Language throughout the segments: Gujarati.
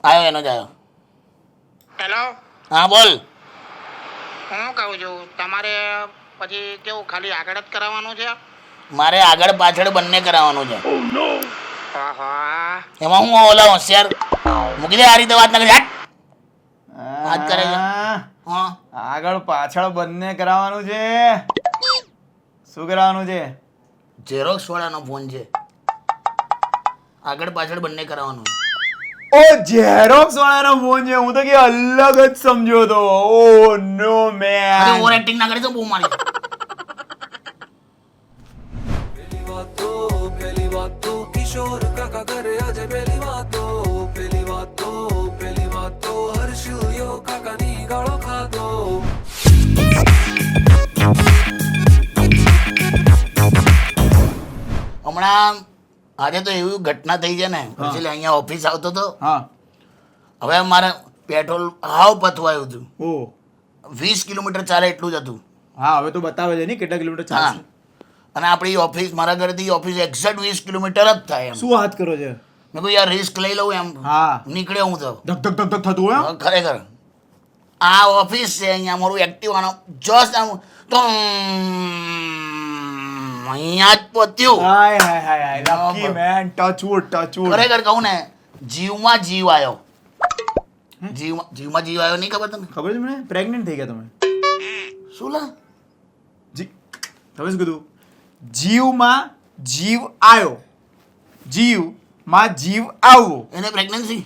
આવ્યો એનો જ આવ્યો. હેલો, હા બોલ. હું કહું છું તમારે પછી કેવું ખાલી આગળ જ કરાવવાનું છે? મારે આગળ પાછળ બંને કરાવવાનું છે. હા, એમાં હું ઓલા હોશિયાર મૂકી દે, આ રીતે વાત ના કરી. વાત કરે છે. હા આગળ પાછળ બંને કરાવવાનું છે. શું કરાવવાનું છે? ઝેરોક્સ વાળાનો ફોન છે. આગળ પાછળ બંને કરાવવાનું. ઓ ઝેરોક્સ વાળાનો ફોન છે. હું તો કે અલગ જ સમજ્યો તો. ઓ નો અરે મેન. ઓવર એક્ટિંગ ના કરી તો બહુ મારી. पहली बात तो किशोर काका करे आज पहली बात तो हर्ष यो काका नी गाळो खातो હમણાં આજે તો એવી ઘટના થઈ છે ને, પછી અહીંયા ઓફિસ આવતો હતો. હા. હવે મારે પેટ્રોલ હાવ પથવાયું હતું. ઓ 20 કિલોમીટર ચાલે એટલું જ હતું. હા, હવે તો બતાવે છે ને કેટલા કિલોમીટર હા ચાલશે. અને આપણી ઓફિસ, મારા ઘરેથી ઓફિસ એક્ઝેક્ટ 20 કિલોમીટર જ થાય એમ. શું વાત કરો છે? મેં કહ્યું યાર રિસ્ક લઈ લઉં એમ. હા. નીકળ્યો હું તો. ધક ધક ધક ધક થતું હોય. હવે ખરેખર આ ઓફિસ છે, અહીંયા મારું એક્ટિવાનો જસ્ટ આમ તો અહીંયા જ પહોંચ્યું. Hi hi hi hi lucky man. Touch wood. ખરેખર કહું ને, જીવમાં જીવ આવ્યો. જીવમાં જીવ આવ્યો નહીં ખબર તને? ખબર છે મને? પ્રેગ્નન્ટ થઈ ગયા તમે. શું લા? જી તમે શું કીધું? જીવમાં જીવ આવ્યો. જીવમાં જીવ આવવો. એને પ્રેગ્નન્સી.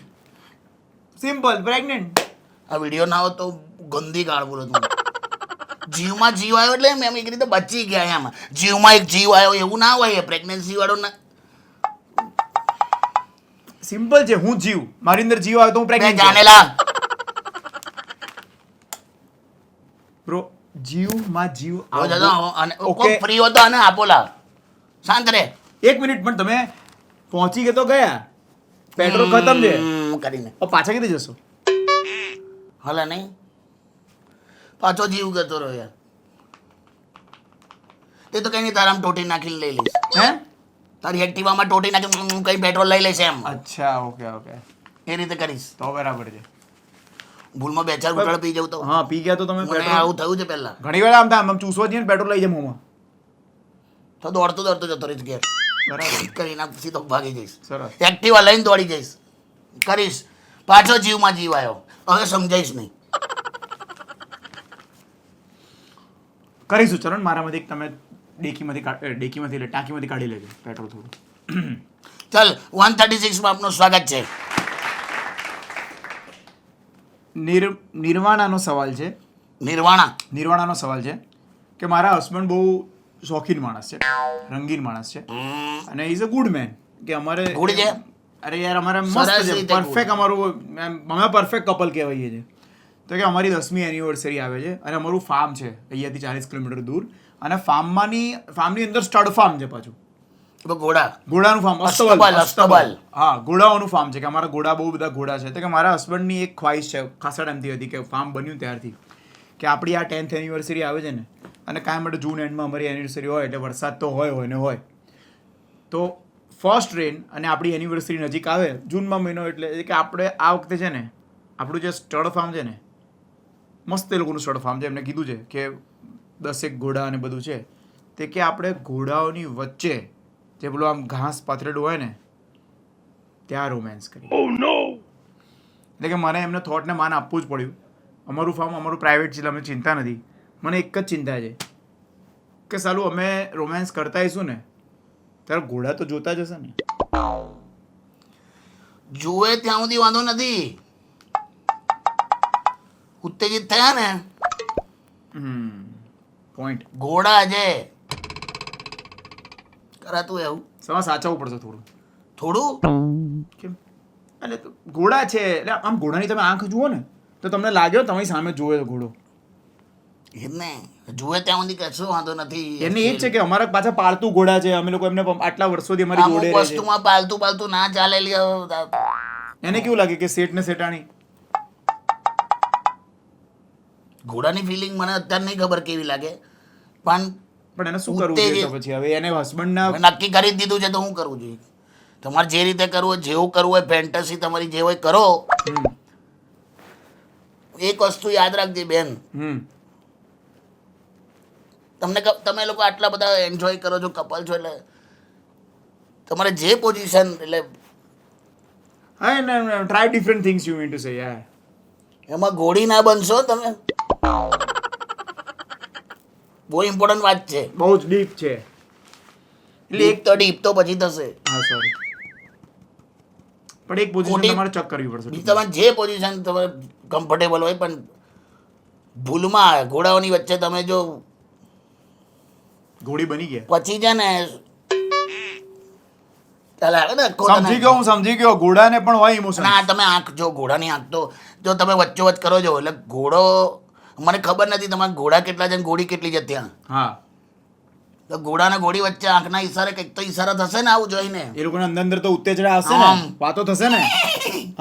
Simple pregnant. આ વિડીયો ના હોત તો ગંદી ગાળ બોલો તું. જીવમાં જીવ આવ્યો એટલે એમ એક રીતે બચી ગયા એમ. જીવમાં એક જીવ આવ્યો એવું ના હોય. પ્રેગ્નન્સી વાળો ના. સિમ્પલ છે. હું જીવ, મારી અંદર જીવ આવે તો હું બે પ્રેગ્નન્ટ. જાનેલા. બ્રો, જીવમાં જીવ હવે આવવો. દાદા અને ઓકે. કોઈ ફ્રી હતો અને આપો લા. શાંત રે. એક મિનિટ પણ તમે પહોંચી ગયા તો ગયા. પેટ્રોલ ખતમ છે. કરીને હવે પાછા કીધી જશો? હલે નહીં. પાછો જીવ ગતો રહ્યો યાર. તે તો કઈ નહીં, તારામાં ટોટી નાખીને લઈ લઈશ. હે? તારી એક્ટિવામાં ટોટી નાખીને કઈ પેટ્રોલ લઈ લઈશ એમ. અચ્છા, ઓકે ઓકે. એ રીતે કરીશ. તો બરાબર છે. ભૂલમાં 2-4 બોટલ પી જવું તો. હા, પી ગયા તો તમે મને પેટ્રોલ. આવું થયું છે પહેલા. ઘણી વાર આમ થાય, આમ ચૂસવા જઈએ ને પેટ્રોલ લઈ જાય મોંમાં. તો દોડતો દોડતો જતો રહીશ ઘેર. બરાબર. કરીને સીધો ભાગી જઈશ. સરસ. એક્ટિવા લઈને દોડી જઈશ. કરીશ. પાછો જીવમાં જીવ આવ્યો. હવે સમજાઈશ નહીં. કરીશું ચરણ. મારામાંથી તમે ડેકીમાંથી એટલે ટાંકીમાંથી કાઢી લેજો પેટ્રોલ થોડું. ચાલ 136 માં આપનું સ્વાગત છે. નિર્વાણાનો સવાલ છે. નિર્વાણાનો સવાલ છે કે મારા હસબન્ડ બહુ શોખીન માણસ છે, રંગીન માણસ છે અને ઇઝ અ ગુડ મેન. કે અમારે ગુડ છે. અરે યાર અમારે સરસ મસ્ત છે, રીતે પરફેક્ટ. અમારું અમે પરફેક્ટ કપલ કહેવાઈએ છીએ. તો કે અમારી 10મી એનિવર્સરી આવે છે અને અમારું ફાર્મ છે અહીંયાથી 40 કિલોમીટર દૂર. અને ફાર્મની અંદર સ્ટડ ફાર્મ છે પાછું. ઘોડાનું ફાર્મ. અસ્તબલ. હા, ઘોડાઓનું ફાર્મ છે. કે અમારા ઘોડા, બહુ બધા ઘોડા છે. તો કે મારા હસબન્ડની એક ખ્વાહિશ છે ખાસા ટાઈમથી હતી, કે ફાર્મ બન્યું ત્યારથી, કે આપણી આ 10th એનિવર્સરી આવે છે ને, અને કાંઈ માટે જૂન એન્ડમાં અમારી એનિવર્સરી હોય એટલે વરસાદ તો હોય ને હોય. તો ફર્સ્ટ રેન અને આપણી એનિવર્સરી નજીક આવે જૂનમાં મહિનો, એટલે કે આપણે આ વખતે છે ને આપણું જે સ્ટડ ફાર્મ છે ને, મસ્ત એ લોકોનું સ્ટડ ફાર્મ છે. એમને કીધું છે કે 10 ઘોડા અને બધું છે. તે કે આપણે ઘોડાઓની વચ્ચે જે પેલું આમ ઘાસ પાથરેલું હોય ને, ત્યાં રોમેન્સ કરી. એટલે કે મને એમને થોટને માન આપવું જ પડ્યું. અમારું ફાર્મ અમારું પ્રાઇવેટ છે એટલે અમે ચિંતા નથી. મને એક જ ચિંતા છે કે સાલું અમે રોમેન્સ કરતા આવીશું ને ત્યારે ઘોડા તો જોતા જ હશે ને. જુએ ત્યાં સુધી વાંધો નથી. ઉત્તેજિત થયા ને, પોઈન્ટ. ઘોડા છે કરાતું એવું સમા સાચવવું પડશે થોડું. કેમ? એટલે તો ઘોડા છે એટલે આમ ઘોડાની તમે આંખ જુઓ ને તો તમને લાગ્યો તમારી સામે જોવે ઘોડો. એ જ ને, જુએ ત્યાં સુધી કશો વાંધો નથી. એને એ જ છે કે અમારા પાછા પાળતું ઘોડા છે. અમે લોકો એમને આટલા વર્ષોથી અમારી અમુક જોડે રહે છે. વસ્તુમાં પાલતું ના ચાલેલી. એને કેવું લાગે કે શેઠ ને શેઠાણી. ઘોડાની ફિલિંગ મને અત્યારે નહીં ખબર કેવી લાગે, પણ પણ એને શું કરવું જોઈએ તો પછી? હવે એને હસબન્ડ ના નક્કી કરી દીધું છે તો હું કરવું જોઈએ. તમારે જે રીતે કરવું હોય, જેવું કરવું હોય, ફેન્ટસી તમારી જે હોય કરો. એક વસ્તુ યાદ રાખજે બેન, તમે લોકો આટલા બધા એન્જોય કરો છો, કપલ છો, એટલે તમારે જે પોઝિશન, એટલે try different things you mean to say. યા એમાં ઘોડી ના બનશો તમે. બહુ ઇમ્પોર્ટન્ટ વાત છે. બહુ જ ડીપ છે. એટલે એક તો ડીપ તો પછી થશે. હા સોરી, પણ એક પોઝિશન તમારે ચેક કરવી પડશે. બીજી તમારે જે પોઝિશન તમારે કમ્ફર્ટેબલ હોય, પણ ભૂલમાં ઘોડાઓની વચ્ચે તમે જો ઘોડી બની ગયા પછી છે ને ચાલે આવે ને સમજી ગયો ઘોડાને પણ હોય ઇમોશન. ના, તમે આંખ જો ઘોડાની આંખ તો જો તમે વચ્ચોવચ્ચ કરો છો એટલે ઘોડો, મને ખબર નથી તમારા ઘોડા કેટલા છે ને ઘોડી કેટલી છે ત્યાં. હા, તો ઘોડા ને ઘોડી વચ્ચે આંખના ઈશારે કંઈક તો ઈશારા થશે ને, આવું જોઈને એ લોકોને અંદર તો ઉત્તેજના હશે ને, વાતો થશે ને.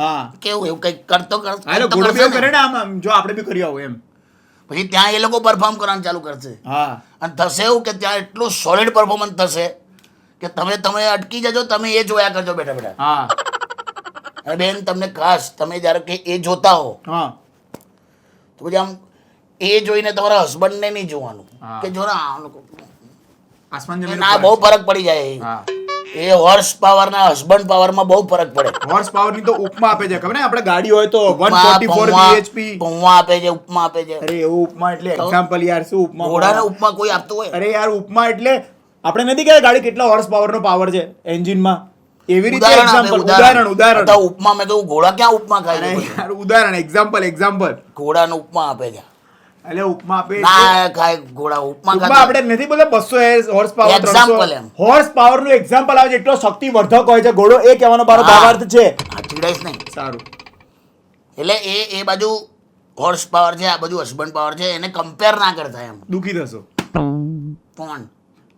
હા, કેવું એવું કંઈક કરતો ઘોડો બી કરે ને આમ, જો આપણે બી કરી આવું એમ. પછી ત્યાં એ લોકો પરફોર્મ કરવાનું ચાલુ કરશે. હા, અને થશે એવું કે ત્યાં એટલું સોલિડ પરફોર્મન્સ થશે કે તમે અટકી જજો, તમે એ જોયા કરજો બેઠા બેઠા. હા, અને બેન તમને ખાસ, તમે જ્યારે કે એ જોતા હો હા, તો પછી આમ એ જોઈને તમારા હસબન્ડને નહીં જોવાનું કે જો ના આ લોકો આસમાન જમીન ના, બહુ ફરક પડી જાય. હા, એ હોર્સ પાવર ના હસબન્ડ પાવર માં બહુ ફરક પડે. હોર્સ પાવર ની તો ઉપમા આપે છે, ખબર ને? આપણે ગાડી હોય તો 144 bhp પૌવા આપે છે, ઉપમા આપે છે. અરે એવું ઉપમા એટલે એક્ઝામ્પલ યાર, શું ઉપમા? ઘોડાને ઉપમા કોઈ આપતું હોય? અરે યાર ઉપમા એટલે આપણે નથી કહેતા ગાડી કેટલા હોર્સ પાવર નો પાવર છે એન્જિન માં, એવી રીતે એક્ઝામ્પલ, ઉદાહરણ. તો ઉપમા મેં કહ્યું ઘોડા ક્યાં ઉપમા ખાય અરે છે? યાર ઉદાહરણ, એક્ઝામ્પલ. ઘોડાને ઉપમા આપે છે. એટલે ઉપમા આપે ના ખાય ઘોડા ઉપમા ઉપમા ખાય. આપણે નથી બોલતા 200 હોર્સ પાવર, Example એમ. હોર્સ પાવર નું એક્ઝામ્પલ આવે છે, એટલો શક્તિવર્ધક હોય છે ઘોડો, એ કહેવાનો મારો ભાવાર્થ છે. ચીડાઈશ નહીં. સારું, એટલે એ બાજુ હોર્સ પાવર છે, આ બાજુ હસબન્ડ પાવર છે, એને કમ્પેર ના કરતા એમ. દુખી થશો. કોણ?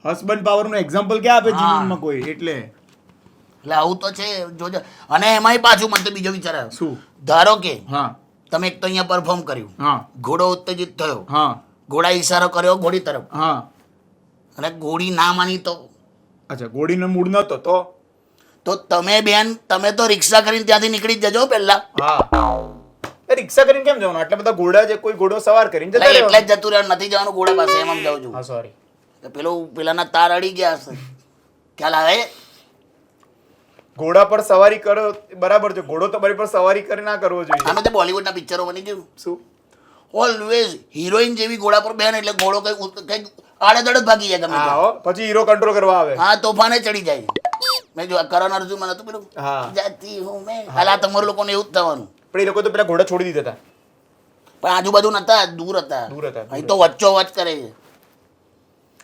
હસબન્ડ પાવર નું એક્ઝામ્પલ ક્યાં આપે જીવનમાં કોઈ? એટલે આવું તો છે જોજો. અને એમાંય પાછું મને તો બીજો વિચાર આવ્યો. શું? ધારો કે હા, તમે એક તો અહીંયા પરફોર્મ કર્યું, હા, ઘોડો ઉત્તેજિત થયો, હા, ઘોડા ઈશારો કર્યો ઘોડી તરફ, હા. અને ઘોડી ના માની તો અચ્છા, ઘોડીનો મૂડ નતો તો તમે તો રિક્ષા કરીને ત્યાંથી નીકળી જ જજો પહેલા. હા, રિક્ષા કરીને કેમ જવાનું? આટલા બધા ઘોડા છે, કોઈ ઘોડો સવાર કરીને જતા એટલે રહેવાનું. જ જતું રહેવાનું, નથી જવાનું ઘોડા પાસે, એમ સમજાવું છું. હા સોરી. તો પેલાના તાર અડી ગયા હશે, ખ્યાલ આવે? ઘોડા પર સવારી કરો બરાબર છે, ઘોડો તમારી પર સવારી કરી ના કરવો જોઈએ. આમે તો બોલિવૂડના પિક્ચરો બની ગયું, શું? ઓલવેઝ હિરોઈન જેવી ઘોડા પર બેન એટલે ઘોડો કઈ આડેદડ જ ભાગી જાય ગમે હા ત્યાં. હો, પછી હીરો કંટ્રોલ કરવા આવે. હા, તોફાને ચડી જાય. મેં જો કરણ અર્જુન મને તો પેલું હા. જાતી હું મેં હાલા તમારું લોકોને એવું જ થવાનું. પણ એ લોકો તો પેલા ઘોડા છોડી દીધા હતા. પણ આજુબાજુ નતા, દૂર હતા. અહીં તો વચ્ચોવચ્ચ કરે છે.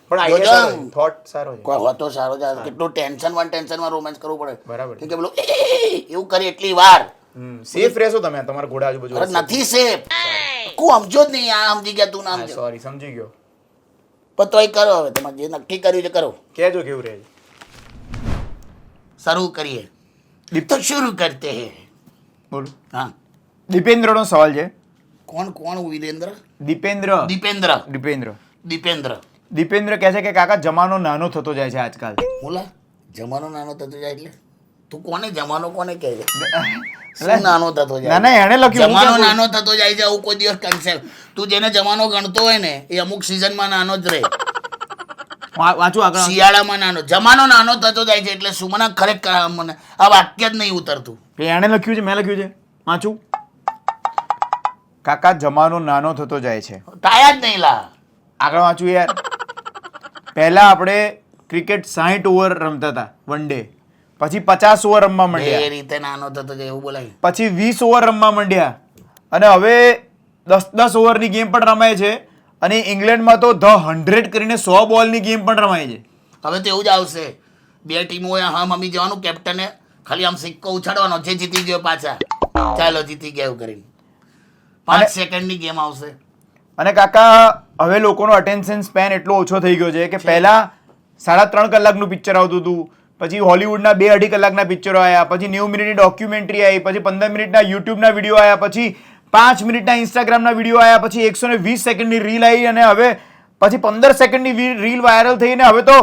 પણ જોજો આઈડિયા આમ. સારો, થોટ સારો છે. કોઈ હોતો સારો છે. કેટલું ટેન્શનમાં રોમેન્સ કરવું પડે. બરાબર. કેમ કે પેલું એવું કરે એટલી વાર. સેફ રહેશો તમે તમારા ઘોડા આજુબાજુ. અરે નથી સેફ. તું સમજો જ નહીં, આ સમજી ગયા, તું ના સમજો. સોરી, સમજી ગયો. પણ તોય કરો, હવે તમારે જે નક્કી કર્યું છે કરો. કહેજો કેવું રહે છે. શરૂ કરીએ તો શરૂ કરતે હે. બોલો. હા, દીપેન્દ્રનો સવાલ છે. કોણ વિરેન્દ્ર? દીપેન્દ્ર. દીપેન્દ્ર કહે છે કે કાકા જમાનો નાનો થતો જાય છે આજકાલ. બોલા, જમાનો નાનો થતો જાય એટલે તું જમાનો કોને કહે છે? શું નાનો થતો જાય? ના એણે લખ્યું. જમાનો નાનો થતો જાય છે આવું કોઈ દિવસ કન્સેપ્ટ. તું જેને જમાનો ગણતો હોય ને એ અમુક સિઝનમાં નાનો જ રહે. વાંચું આગળ. શિયાળામાં નાનો, જમાનો નાનો થતો જાય છે એટલે શું? મને ખરેખર મને આ વાક્ય જ નહીં ઉતરતું. એણે લખ્યું છે, મેં લખ્યું છે, વાંચું. કાકા જમાનો નાનો થતો જાય છે. તાયા જ નહીં લા. આગળ વાંચું યાર. પહેલા આપણે ક્રિકેટ 60 ઓવર રમતા હતા વન ડે, પછી 50 ઓવર રમવા એ માંડ્યા, રીતે નાનો થતો જાય એવું બોલાય. પછી 20 ઓવર રમવા માંડ્યા, અને હવે 10 ઓવરની ગેમ પણ રમાય છે, અને ઇંગ્લેન્ડમાં તો ધ 100 કરીને 100 બોલની ગેમ પણ રમાય છે. હવે તો એવું જ આવશે. 2 ટીમો હોય, હા મમ્મી જવાનું, કેપ્ટને ખાલી આમ સિક્કો ઉછાડવાનો, જે જીતી ગયો પાછા ચાલો જીતી ગયા એવું કરીને 5 સેકન્ડની ગેમ આવશે. અને કાકા હવે લોકોનો અટેન્શન સ્પેન એટલો ઓછો થઈ ગયો છે કે પહેલા 3.5 કલાકનું પિક્ચર આવતું હતું, પછી હોલિવૂડના 2-2.5 કલાકના પિક્ચરો આવ્યા, પછી 90 મિનિટની ડોક્યુમેન્ટરી આવી, પછી 15 મિનિટના યુટ્યુબના વિડીયો આવ્યા, પછી 5 મિનિટના ઇન્સ્ટાગ્રામના વિડીયો આવ્યા, પછી 120 સેકન્ડની રીલ આવી, અને હવે પછી 15 સેકન્ડની રીલ વાયરલ થઈને હવે તો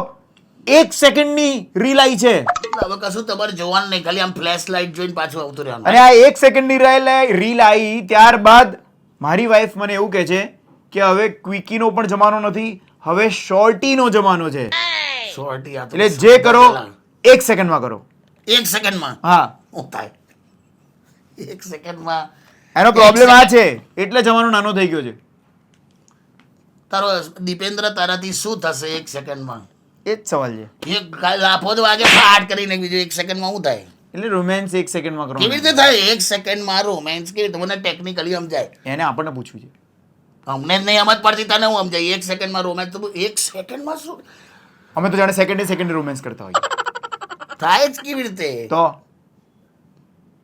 1 સેકન્ડની રીલ આવી છે હવે કશું તમારે જોવાનું નહીં, ખાલી આમ ફ્લેશ લાઇટ જોઈને પાછું આવતું રહેવાનું. અને આ 1 સેકન્ડની રીલ આવી ત્યારબાદ મારી વાઈફ મને એવું કહે છે કે હવે ક્વિકીનો પણ જમાનો નથી, હવે શોર્ટીનો જમાનો છે. Shorty આ તો એટલે જે કરો 1 સેકન્ડમાં કરો. 1 સેકન્ડમાં હા, શું થાય? 1 સેકન્ડમાં એનો પ્રોબ્લેમ આ છે એટલે જમાનો નાનો થઈ ગયો છે. તારો દીપેન્દ્ર, તારાથી શું થશે 1 સેકન્ડમાં? એ જ સવાલ છે. એક લાફો જ વાગે ફાટ કરીને બીજું 1 સેકન્ડમાં શું થાય? એટલે રોમેન્સ 1 સેકન્ડમાં કેવી કરો. રીતે થાય 1 સેકન્ડમાં રોમેન્સ? કેવી રીતે? મને ટેકનિકલી સમજાય. એને આપણને પૂછવું છે. અમને જ નહીં સમજ પડતી, તને હું સમજાય 1 સેકન્ડમાં રોમેન્સ? 1 સેકન્ડમાં શું અમે તો જાણે સેકન્ડે રોમેન્સ કરતા હોઈએ. થાય જ કેવી રીતે? તો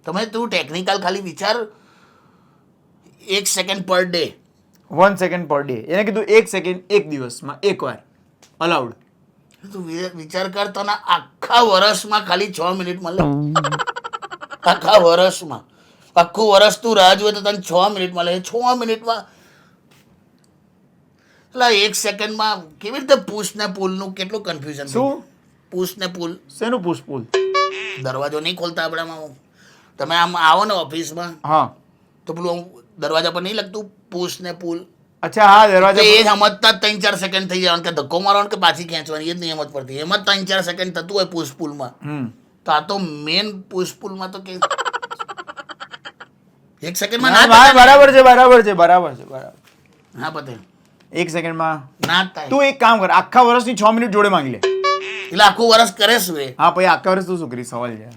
તું ટેકનિકલ ખાલી વિચાર. 1 second per day. 1 second per day. એને કીધું 1 સેકન્ડ એક દિવસમાં એકવાર અલાઉડ. તું વિચાર કર, તને આખા વર્ષમાં ખાલી 6 મિનિટ મળે. આખા વર્ષમાં આખું વર્ષ તું રાહ જોવે તો તને 6 મિનિટ મળે. 6 મિનિટમાં એટલે 1 સેકન્ડમાં કેવી રીતે પુશ ને પુલ નું કેટલું કન્ફ્યુઝન? શું પુશ ને પુલ? શેનું પુશ પુલ? દરવાજો નહીં ખોલતા આપણામાં. તમે આમ આવો ને ઓફિસમાં હા, તો પેલું દરવાજા પર નહીં લખતું પુશ ને પુલ? અચ્છા, હા, તો દરવાજા એ પર. સમજતા જ 3-4 સેકન્ડ થઈ જવાનું કે ધક્કો મારવાનો કે પાછી ખેંચવાની, એ જ નહીં સમજ પડતી. એમાં 3-4 સેકન્ડ થતું હોય પુશ પુલમાં. તો આ તો મેન પુશ પુલમાં તો કે 1 સેકન્ડમાં ના હા, થાય. બરાબર છે. હા પતે 1 સેકન્ડમાં ના જ થાય. તું એક કામ કર, આખા વર્ષની 6 મિનિટ જોડે માંગી લે. એટલે આખું વર્ષ કરે શું એ? હા, પછી આખા વર્ષ તું શું કરી? સવાલ છે.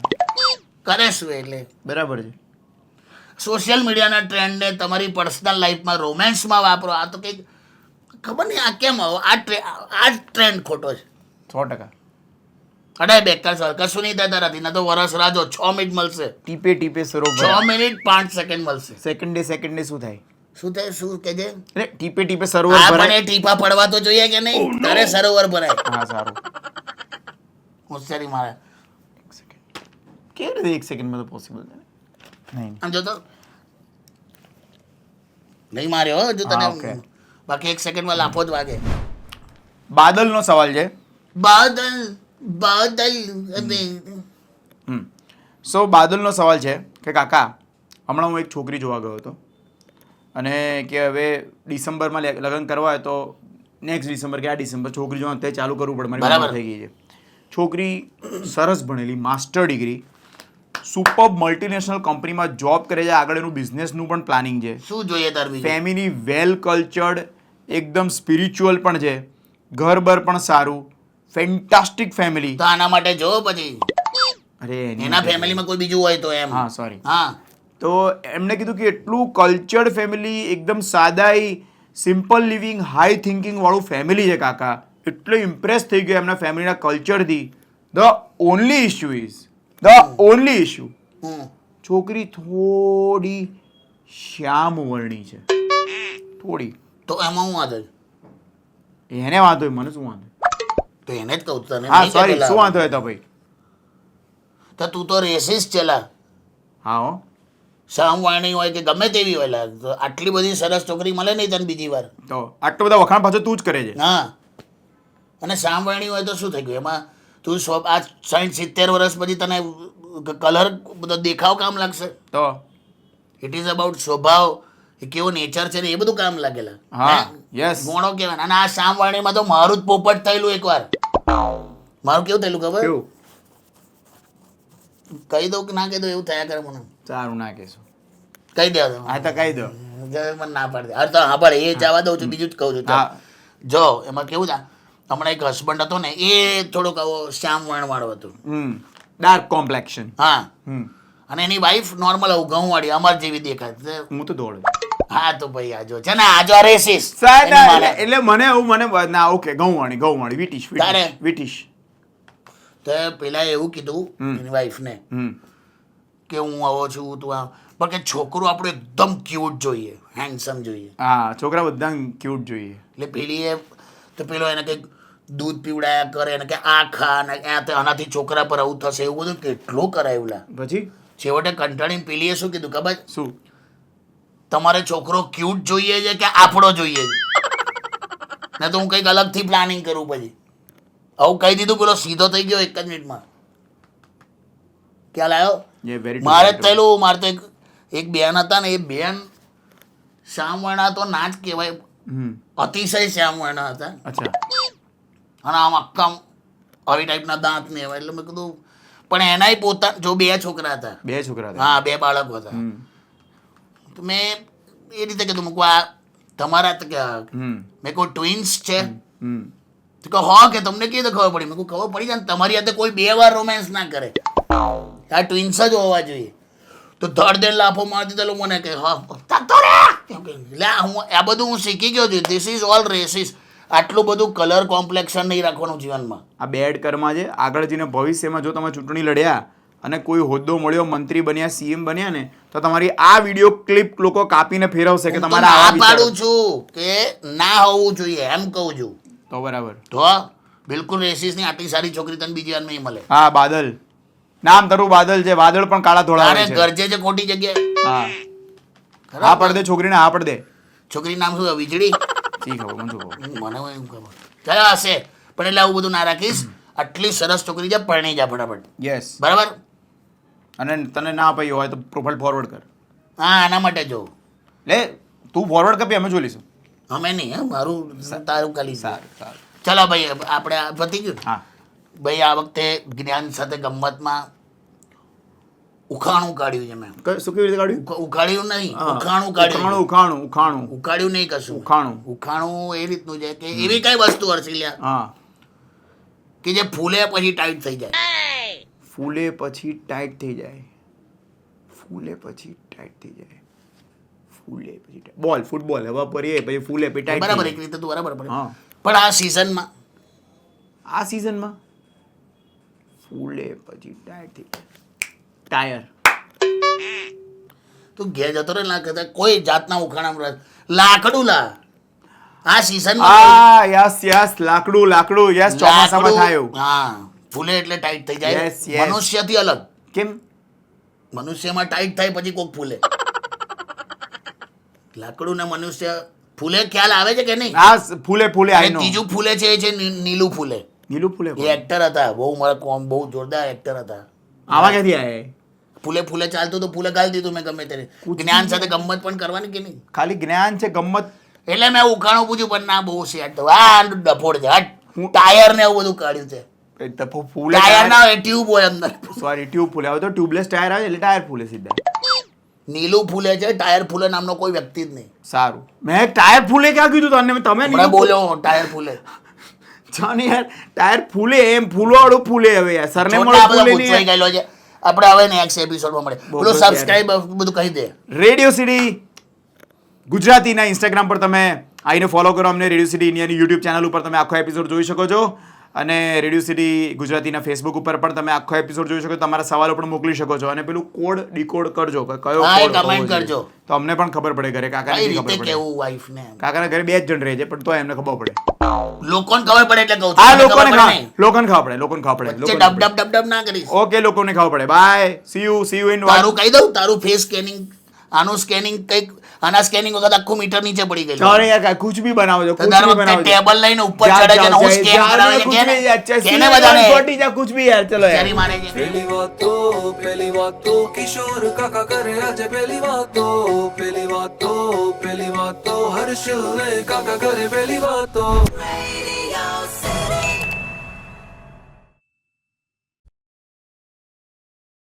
કરે શું એટલે? બરાબર છે. સોશિયલ મીડિયાના ટ્રેન્ડને તમારી પર્સનલ લાઈફમાં રોમેન્સમાં વાપરો. આ તો કંઈક ખબર નહીં આ કેમ આ ટ્રેન્ડ ખોટો છે. 100%. અડાય બેકાર સવાલ. કશું નહીં થાય તારાથી. ના તો વરસ રાજો 6 મિનિટ મળશે. ટીપે ટીપે સરોવર 6 મિનિટ 5 સેકન્ડ મળશે. સેકન્ડે શું થાય? શું થાય? શું કે છે? એટલે ટીપે ટીપે સરોવર આ ભરાય. પણ ટીપા પડવા તો જોઈએ કે નહીં? તારે સરોવર ભરાય. હા, સારું. હોશિયારી મારે. કેવી રીતે 1 સેકન્ડમાં તો પોસિબલ છે? નહીં. આમ જો તો નહીં માર્યો હો, જો તને. હા, okay. બાકી 1 સેકન્ડમાં લાફો જ વાગે. બાદલનો સવાલ છે. બાદલ બાદલ સો બાદલનો સવાલ છે કે કાકા, હમણાં હું એક છોકરી જોવા ગયો હતો અને કે હવે ડિસેમ્બરમાં લગ્ન કરવા હોય તો નેક્સ્ટ ડિસેમ્બર કે આ ડિસેમ્બર છોકરી જોવા તે ચાલુ કરવું પડે. મારી બરાબર. ઉંમર થઈ ગઈ છે. છોકરી સરસ ભણેલી, માસ્ટર ડિગ્રી, સુપર મલ્ટીનેશનલ કંપનીમાં જોબ કરે છે, આગળ એનું બિઝનેસનું પણ પ્લાનિંગ છે, શું જોઈએ તાર બીજું? ફેમિલી વેલ કલ્ચર્ડ, એકદમ સ્પિરિચ્યુઅલ પણ છે, ઘર બર પણ સારું, ફેન્ટાસ્ટિક ફેમિલી. તો આના માટે જો પછી અરે એના ફેમિલીમાં કોઈ બીજું હોય તો એમ. હા, સોરી. હા તો એમને કીધું કે એટલું કલ્ચર્ડ ફેમિલી, એકદમ સાદાઈ, સિમ્પલ લિવિંગ, હાઈ થિંકિંગ વાળું ફેમિલી છે કાકા. એટલો ઇમ્પ્રેસ થઈ ગયો એમના ફેમિલીના કલ્ચરથી. ધ ઓનલી ઇશ્યુ હમ. છોકરી થોડી શ્યામ વર્ણી છે. થોડી. તો એમાં હું વાંધો છે? એને વાંધો હોય, મને શું વાંધો? તો એને જ કહું તને હા, નહીં સોરી, કહેતો શું લા. વાંધો હોય તો ભાઈ? તો તું તો રેસિસ્ટ છે લા. હા, હો. સામવાણી હોય કે ગમે તેવી હોય લા. તો આટલી બધી સરસ છોકરી મળે નહીં તને બીજી વાર. તો આટલો બધા વખાણ પાછો તું જ કરે છે. હા, અને સામવાણી હોય તો શું થઈ ગયું એમાં? તું 60-70 વર્ષ પછી તને કલર બધો દેખાવ કામ લાગશે? તો ઇટ ઇઝ અબાઉટ સ્વભાવ, એ કેવો નેચર છે ને એ બધું કામ લાગેલા. હા, yes. ગોણો કહેવાય. અને આ સામવાણીમાં તો મારું જ પોપટ થયેલું એકવાર. મારું કેવું થયેલું ખબર? કેવું? કહી દઉં કે ના કહી દઉં એવું થયા કરે મને. સારું, ના કહેશું. કહી દે હવે. હા, તો કહી દો. મને ના પાડી દે. અરે તો હા પણ એ જવા દઉં છું, બીજું જ કહું છું. ચાલ. હા. જો એમાં કેવું છે, હમણાં એક હસબન્ડ હતો ને એ થોડોક આવો શ્યામ વર્ણવાળો હતો. Dark complexion. હા, અને એની વાઈફ નોર્મલ આવું ઘઉંવાળી અમાર જેવી દેખાય. હું તો દોડું. હા તો ભાઈ આજો છે ને, આજો આ રેસિસ. એટલે મને ના, ઓકે, ઘઉંવાળી તારે? વિટીશ. તો પેલા એવું કીધું એની વાઈફને કે હું આવો છું, તું આમ. પણ કે છોકરો આપણો એકદમ ક્યુટ જોઈએ, હેન્ડસમ જોઈએ. હા, છોકરા બધા ક્યુટ જોઈએ. એટલે પેલી એ તો પેલો એને કંઈક દૂધ પીવડાયા કરે ને કે આ ખા ને આનાથી છોકરા પર આવું થશે એવું બધું કેટલું કરાયું લા. પછી છેવટે કંટાળીને પેલીએ શું કીધું ખબર? શું? તમારે છોકરો ક્યુટ જોઈએ છે કે આપણો જોઈએ છે? ને તો હું કંઈક અલગથી પ્લાનિંગ કરું પછી. આવું કહી દીધું, પેલો સીધો થઈ ગયો 1 જ મિનિટમાં. ખ્યાલ આવ્યો? Yeah, very મારે જ true. થયેલું. મારે તો એક બેન હતા ને, એ બેન શ્યામવર્ણા તો ના જ કહેવાય, અતિશય શ્યામવર્ણા હતા. અચ્છા. અને આમ આખા આવી ટાઈપના દાંત ને એવા. એટલે મેં કીધું, પણ એનાય પોતા જો 2 છોકરા હતા. 2 છોકરા હતા. હા, 2 બાળકો હતા. તો મેં એ રીતે કીધું, મૂકવા આ તમારા તો કે મેં કોઈ ટ્વિન્સ છે? તો કહો હા, કે તમને કેવી રીતે ખબર પડી? મેં કહું ખબર પડી જાય ને, તમારી હાથે કોઈ 2 વાર રોમેન્સ ના કરે, આ ટ્વિન્સ જ હોવા જોઈએ. તો ધડ દે લાફો મારતી તો મને કે હા એટલે હું આ બધું હું શીખી ગયો છું. This is all races. આટલું બધું કલર કોમ્પ્લેક્શન નહીં રાખવાનું જીવનમાં. આ બેડ કર્મા છે. આગળ જઈને ભવિષ્યમાં જો તમે ચૂંટણી લડ્યા અને કોઈ હોદ્દો મળ્યો, મંત્રી બન્યા, સીએમ બન્યા ને, તો તમારી આ વિડીયો ક્લિપ લોકો કાપીને ફેરવશે કે હું તો તમારા ના આવા વિચારો. પાડું છું કે ના હોવું જોઈએ, એમ કહું છું. તો બરાબર. તો બિલકુલ રેસિસ ની આટલી સારી છોકરી તને બીજી વાર નહીં મળે. હા, બાદલ. નામ તારું બાદલ છે. વાદળ પણ કાળા ધોળા તારે હોય છે. ગરજે છે ખોટી જગ્યાએ. હા. ખરાબ હા પડદે છોકરીને હા પડદે. છોકરી નામ શું છે? વીજળી? શી ખબર, મને શું ખબર. મને હોય એમ ખબર. ચાલો હશે, પણ એટલે આવું બધું ના રાખીશ. આટલી સરસ છોકરી છે, પરણી જા ફટાફટ. યસ. બરાબર? અને તને ના અપાઈ હોય તો પ્રોફાઇલ ફોરવર્ડ કર. હા, આના માટે જો લે તું ફોરવર્ડ કર, અમે જોઈ લઈશું. અમે નહીં, હા, મારું તારું ખાલી. સારું સારું. ચાલો ભાઈ, આપણે આ પતી ગયું. હા. ભાઈ આ વખતે જ્ઞાન સાથે ગમતમાં ઉખાણું કાઢ્યું છે મેં. શું કેવી રીતે કાઢ્યું? ઉખાડ્યું નહીં, હા. ઉખાણું કાઢ્યું. ઉખાણું ઉખાણું. ઉખાડ્યું નહીં કશું. ઉખાણું. ઉખાણું એ રીતનું છે કે એવી કઈ વસ્તુ હર્ષિલ્યા હા. કે જે ફૂલે પછી ટાઈટ થઈ જાય. ફૂલે પછી ટાઈટ થઈ જાય. ફૂલે પછી ટાઈટ થઈ જાય. ફૂલે પછી બોલ, ફૂટબોલ હવા પર એ પછી ફૂલે પછી ટાઈટ. બરાબર, એક રીતે તું બરાબર પડે. હા. પણ આ સિઝનમાં આ સિઝનમાં ફૂલે પછી ટાઈટ થઈ જાય. ટાયર. તું ઘેર જતો રહે ના કરતા કોઈ જાતના ઉખાણા લાકડું લા. આ સિઝનમાં આ યસ યસ, લાકડું લાકડું. યસ, ચોમાસામાં થાય. હા, ફૂલે એટલે ટાઈટ થઈ જાય. Yes, yes. મનુષ્યથી અલગ. કેમ? મનુષ્યમાં ટાઈટ થાય પછી કોક ફૂલે. લાકડું ને મનુષ્ય ફૂલે ખ્યાલ આવે છે કે નહીં? આ ફૂલે ફૂલે આઈ અને નો. ત્રીજું ફૂલે છે એ છે નીલું ફૂલે. નીલું ફૂલે. એ એક્ટર હતા, બહુ મારા બહુ જોરદાર એક્ટર હતા. આવા ક્યાંથી આયા? ફૂલે ફૂલે ચાલતું તો ફૂલે ગાળી દીધું મેં ગમે ત્યારે. જ્ઞાન સાથે ગમત પણ કરવાની કે નહીં? ખાલી જ્ઞાન છે, ગમત. એટલે મેં ઉખાણું પૂછ્યું પણ ના, બહુ સેટ તો આ ડફોડ છે. હટ, ટાયર ને એવું બધું કાઢ્યું છે. ફૂલે ટાયર ના હોય, ટ્યુબ હોય અંદર. સોરી, ટ્યુબ ફૂલે. હવે તો ટ્યુબલેસ ટાયર આવે એટલે ટાયર ફૂલે સીધા. નીલું ફૂલે છે, ટાયર ફૂલે નામનો કોઈ વ્યક્તિ જ નહીં. સારું. મેં ટાયર ફૂલે ક્યાં કીધું તને? તમે હમણાં બોલ્યો ટાયર ફૂલે. જાને યાર, ટાયર ફૂલે એમ ફૂલવાળું ફૂલે. હવે યાર સરને છોટા મળો આ બધો ફૂલે પૂછવાઈ નહીં. ગયેલો છે. આપણે હવે નેક્સ્ટ એપિસોડમાં મળે. બહુ પેલું બસ યાર. સબસ્ક્રાઇબ બધું કહી દે. રેડિયો સિટી ગુજરાતીના ઇન્સ્ટાગ્રામ પર તમે આવીને ફોલો કરો અમને. રેડિયો સિટી ઇન્ડિયાની યુટ્યુબ ચેનલ ઉપર તમે આખો એપિસોડ જોઈ શકો છો. અને રેડિયો સિટી ગુજરાતીના ફેસબુક ઉપર પણ તમે આખો એપિસોડ જોઈ શકો છો. તમારા સવાલો પણ મોકલી શકો છો. અને પેલું કોડ ડીકોડ કરજો કે કયો હા, એ કોડ comment કરજો. તો અમને પણ ખબર પડે. ઘરે કાકાને કઈ બી રીતે ખબર પડે. કેવું વાઈફ ને કાકાના ઘરે 2 જ જણ રહે છે પણ તો એમને ખબર પડે. લોકોને ખબર પડે એટલે કહું છું. આ મને ખબર લોકોને પડે નહીં. લોકોને ખબર પડે. લોકોને ખબર પડે. વચ્ચે લોકોને ડબ ડબ ડબ ડબ ના કરીશ. ઓકે, લોકોને ખબર પડે. બાય, સી યુ ઇન તારું કહી દઉં, તારું ફેસ સ્કેનિંગ, આનું સ્કેનિંગ કંઈક, આના સ્કેનિંગ વખત આખું મીટર નીચે પડી ગયેલું. ચાલો યાર, કુછ ભી બનાવો છો, તો કુછ દર ભી વખતે બનાવો છો. ટેબલ લઈને ઉપર ચડે છે ને હું સ્કેન કરાવે છે. કેને બધાને ખોટી જા કુછ ભી યાર. ચલો યાર. ચરી મારે છે. પેલી વાતો કિશોર કાકા કરે આજે પેલી વાતો હર્ષ કાકા કરે પેલી વાતો.